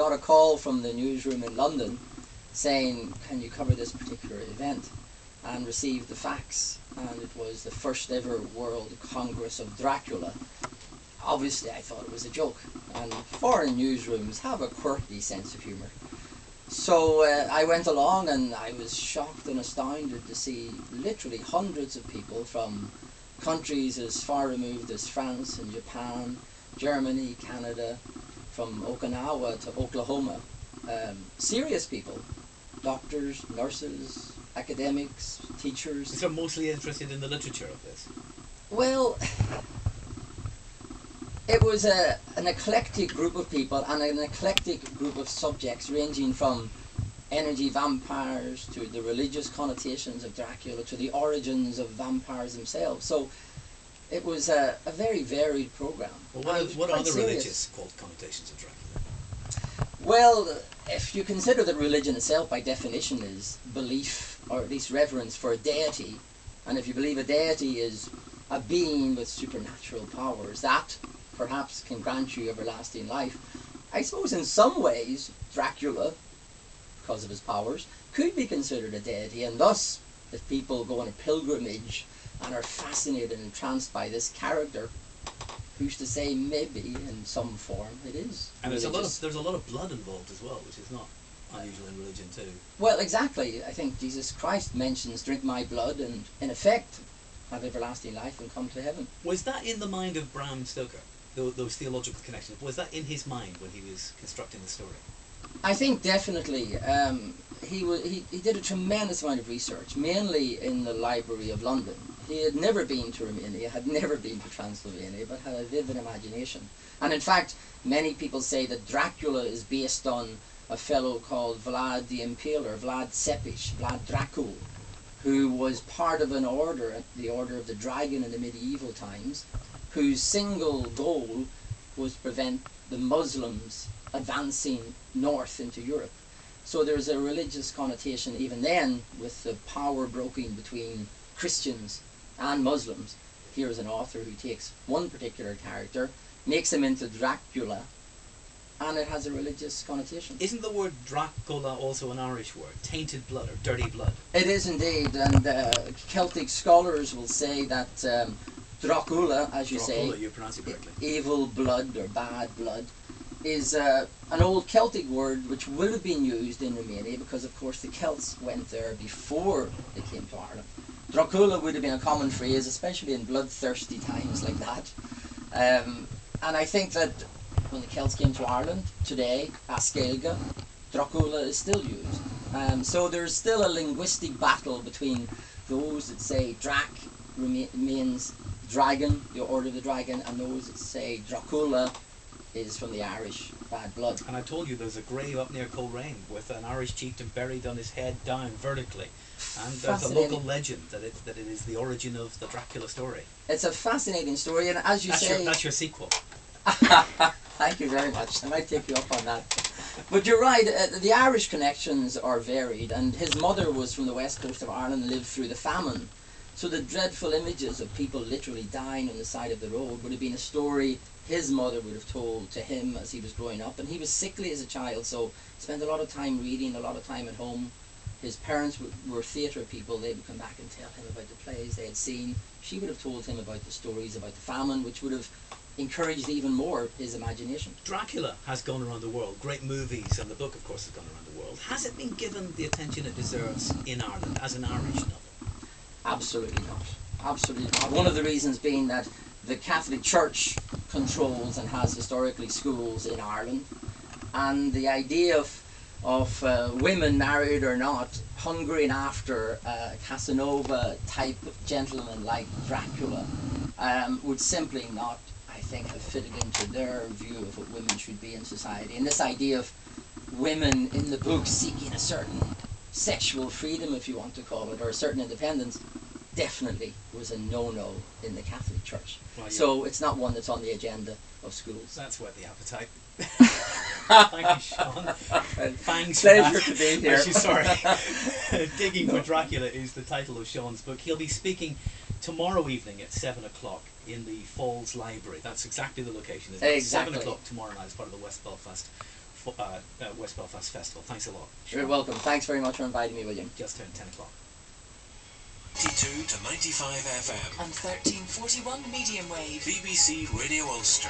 got a call from the newsroom in London saying, can you cover this particular event? And received the fax, and it was the first ever World Congress of Dracula. Obviously I thought it was a joke, and foreign newsrooms have a quirky sense of humour. So I went along, and I was shocked and astounded to see literally hundreds of people from countries as far removed as France and Japan, Germany, Canada, from Okinawa to Oklahoma. Serious people, doctors, nurses, academics, teachers. So mostly interested in the literature of this? Well, it was an eclectic group of people and an eclectic group of subjects, ranging from energy vampires to the religious connotations of Dracula to the origins of vampires themselves. So it was a very varied program. Well, what are the religious connotations of Dracula? Well, if you consider that religion itself by definition is belief, or at least reverence for a deity, and if you believe a deity is a being with supernatural powers, that perhaps can grant you everlasting life. I suppose in some ways Dracula, because of his powers, could be considered a deity, and thus if people go on a pilgrimage and are fascinated and entranced by this character, who's to say maybe in some form it is. And there's a lot of blood involved as well, which is not unusual in religion too. Well, exactly. I think Jesus Christ mentions drink my blood and in effect have everlasting life and come to heaven. Was that in the mind of Bram Stoker, those theological connections? Was that in his mind when he was constructing the story? I think definitely. He did a tremendous amount of research, mainly in the Library of London. He had never been to Romania, had never been to Transylvania, but had a vivid imagination. And in fact, many people say that Dracula is based on a fellow called Vlad the Impaler, Vlad Tepes, Vlad Dracul, who was part of an order, the Order of the Dragon in the medieval times, whose single goal was to prevent the Muslims advancing north into Europe. So there's a religious connotation even then with the power broking between Christians and Muslims. Here's an author who takes one particular character, makes him into Dracula, and it has a religious connotation. Isn't the word Dracula also an Irish word? Tainted blood or dirty blood? It is indeed, and Celtic scholars will say that Dracula, as you say, you pronounce it correctly. Evil blood or bad blood, is an old Celtic word which would have been used in Romania because, of course, the Celts went there before they came to Ireland. Dracula would have been a common phrase, especially in bloodthirsty times like that. And I think that when the Celts came to Ireland, today, Askelga, Dracula is still used. So there's still a linguistic battle between those that say Drac means dragon, the Order of the Dragon, and those that say Dracula is from the Irish bad blood. And I told you there's a grave up near Coleraine with an Irish chieftain buried on his head down vertically. And there's a local legend that it is the origin of the Dracula story. It's a fascinating story, and as you say... That's your sequel. Thank you very much. I might take you up on that. But you're right, the Irish connections are varied, and his mother was from the west coast of Ireland and lived through the famine. So the dreadful images of people literally dying on the side of the road would have been a story his mother would have told to him as he was growing up. And he was sickly as a child, so spent a lot of time reading, a lot of time at home. His parents were theatre people. They would come back and tell him about the plays they had seen. She would have told him about the stories about the famine, which would have encouraged even more his imagination. Dracula has gone around the world, great movies, and the book, of course, has gone around the world. Has it been given the attention it deserves in Ireland as an Irish novel? Absolutely not. Absolutely not. One of the reasons being that the Catholic Church controls and has historically schools in Ireland, and the idea of women, married or not, hungering after a Casanova type gentleman like Dracula would simply not, I think, have fitted into their view of what women should be in society. And this idea of women in the book seeking a certain sexual freedom, if you want to call it, or a certain independence, definitely was a no-no in the Catholic Church. Well, yeah. So it's not one that's on the agenda of schools. That's whet the appetite. Thank you, Sean. Thanks. Pleasure to be here. Actually, sorry. Digging for Dracula is the title of Sean's book. He'll be speaking tomorrow evening at 7 o'clock in the Falls Library. That's exactly the location, isn't it? Exactly. 7 o'clock tomorrow night as part of the West Belfast West Belfast Festival. Thanks a lot. You're welcome. Thanks very much for inviting me, William. Just turned 10 o'clock. 92 to 95 FM and 1341 medium wave. BBC Radio Ulster.